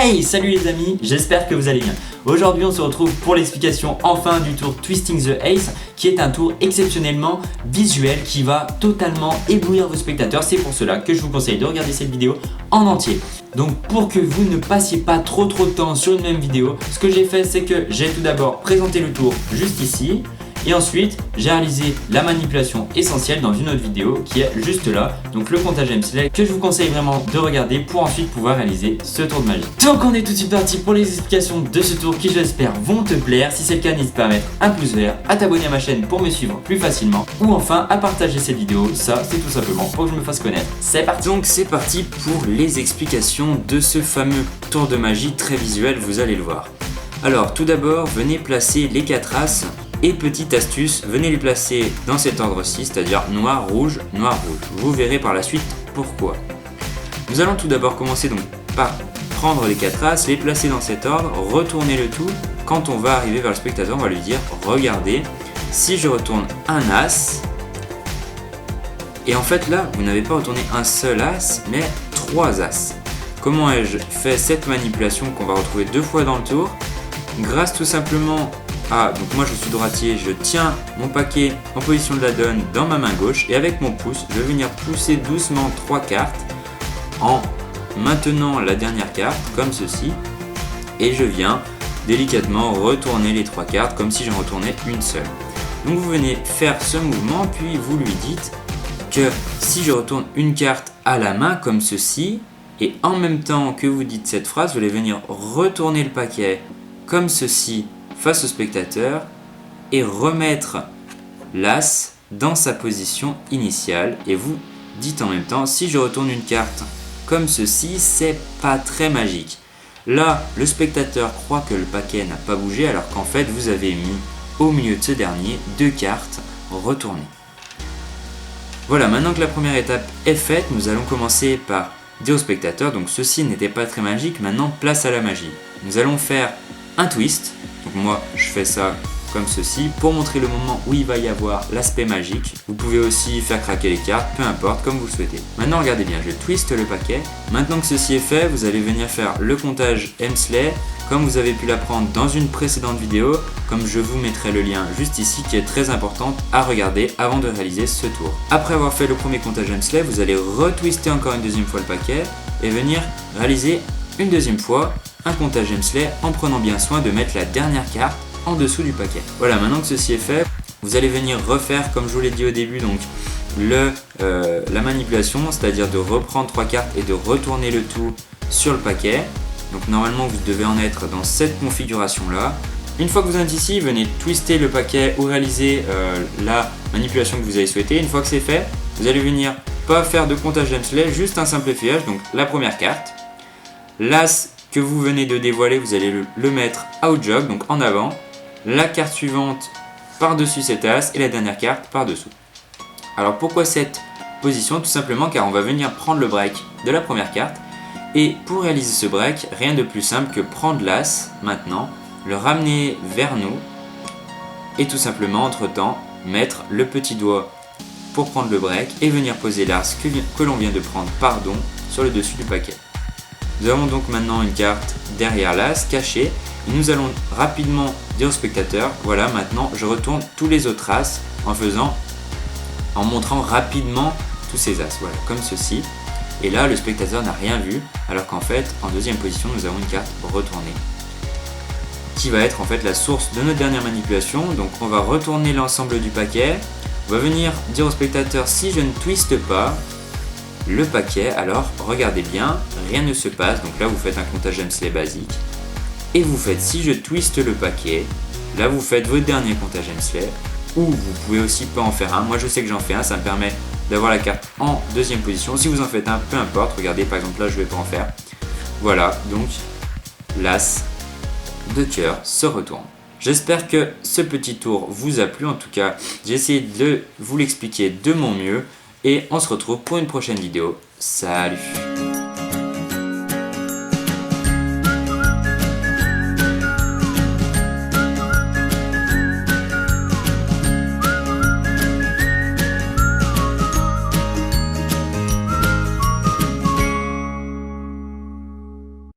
Hey, salut les amis, j'espère que vous allez bien. Aujourd'hui on se retrouve pour l'explication enfin du tour Twisting the Ace, qui est un tour exceptionnellement visuel qui va totalement éblouir vos spectateurs. C'est pour cela que je vous conseille de regarder cette vidéo en entier. Donc pour que vous ne passiez pas trop de temps sur une même vidéo, ce que j'ai fait c'est que j'ai tout d'abord présenté le tour juste ici. Et ensuite, j'ai réalisé la manipulation essentielle dans une autre vidéo qui est juste là. Donc le comptage Hemsley que je vous conseille vraiment de regarder pour ensuite pouvoir réaliser ce tour de magie. Donc on est tout de suite parti pour les explications de ce tour qui j'espère vont te plaire. Si c'est le cas, n'hésite pas à mettre un pouce vert, à t'abonner à ma chaîne pour me suivre plus facilement. Ou enfin à partager cette vidéo, ça c'est tout simplement pour que je me fasse connaître. C'est parti. Donc c'est parti pour les explications de ce fameux tour de magie très visuel, vous allez le voir. Alors tout d'abord, venez placer les 4 as. Et petite astuce, venez les placer dans cet ordre-ci, c'est-à-dire noir, rouge, noir, rouge. Vous verrez par la suite pourquoi. Nous allons tout d'abord commencer donc par prendre les 4 as, les placer dans cet ordre, retourner le tout. Quand on va arriver vers le spectateur, on va lui dire « Regardez, si je retourne un as… » Et en fait là, vous n'avez pas retourné un seul as, mais 3 as. Comment ai-je fait cette manipulation qu'on va retrouver 2 fois dans le tour? Grâce tout simplement donc moi je suis droitier, je tiens mon paquet en position de la donne dans ma main gauche et avec mon pouce, je vais venir pousser doucement 3 cartes en maintenant la dernière carte comme ceci et je viens délicatement retourner les 3 cartes comme si j'en retournais une seule. Donc vous venez faire ce mouvement puis vous lui dites que si je retourne une carte à la main comme ceci et en même temps que vous dites cette phrase, vous allez venir retourner le paquet comme ceci face au spectateur et remettre l'as dans sa position initiale et vous dites en même temps si je retourne une carte comme ceci, c'est pas très magique. Là, le spectateur croit que le paquet n'a pas bougé alors qu'en fait vous avez mis au milieu de ce dernier 2 cartes retournées. Voilà, maintenant que la première étape est faite, nous allons commencer par dire au spectateur donc ceci n'était pas très magique, maintenant place à la magie. Nous allons faire un twist. Donc moi je fais ça comme ceci pour montrer le moment où il va y avoir l'aspect magique. Vous pouvez aussi faire craquer les cartes, peu importe, comme vous le souhaitez. Maintenant regardez bien, je twiste le paquet. Maintenant que ceci est fait, vous allez venir faire le comptage Hemsley comme vous avez pu l'apprendre dans une précédente vidéo, comme je vous mettrai le lien juste ici qui est très important à regarder avant de réaliser ce tour. Après avoir fait le premier comptage Hemsley, vous allez retwister encore une deuxième fois le paquet et venir réaliser une deuxième fois un comptage Hemsley en prenant bien soin de mettre la dernière carte en dessous du paquet. Voilà, maintenant que ceci est fait, vous allez venir refaire comme je vous l'ai dit au début donc la manipulation, c'est-à-dire de reprendre 3 cartes et de retourner le tout sur le paquet. Donc normalement vous devez en être dans cette configuration là. Une fois que vous êtes ici, venez twister le paquet ou réaliser la manipulation que vous avez souhaité. Une fois que c'est fait, vous allez venir pas faire de comptage Hemsley, juste un simplifiage, donc la première carte. L'as que vous venez de dévoiler, vous allez le mettre out jog, donc en avant. La carte suivante par-dessus cet as et la dernière carte par-dessous. Alors pourquoi cette position? Tout simplement car on va venir prendre le break de la première carte. Et pour réaliser ce break, rien de plus simple que prendre l'as maintenant, le ramener vers nous et tout simplement entre temps mettre le petit doigt pour prendre le break et venir poser l'as que l'on vient de prendre sur le dessus du paquet. Nous avons donc maintenant une carte derrière l'as cachée et nous allons rapidement dire au spectateur voilà, maintenant je retourne tous les autres as en montrant rapidement tous ces as, voilà, comme ceci. Et là le spectateur n'a rien vu alors qu'en fait en deuxième position nous avons une carte retournée qui va être en fait la source de notre dernière manipulation. Donc on va retourner l'ensemble du paquet, on va venir dire au spectateur si je ne twiste pas le paquet, alors regardez bien, rien ne se passe, donc là vous faites un comptage Hemsley basique et vous faites si je twiste le paquet, là vous faites votre dernier comptage Hemsley ou vous pouvez aussi pas en faire un, moi je sais que j'en fais un, ça me permet d'avoir la carte en deuxième position. Si vous en faites un, peu importe, regardez par exemple là je vais pas en faire, voilà, donc l'as de cœur se retourne. J'espère que ce petit tour vous a plu, en tout cas j'ai essayé de vous l'expliquer de mon mieux. Et on se retrouve pour une prochaine vidéo. Salut!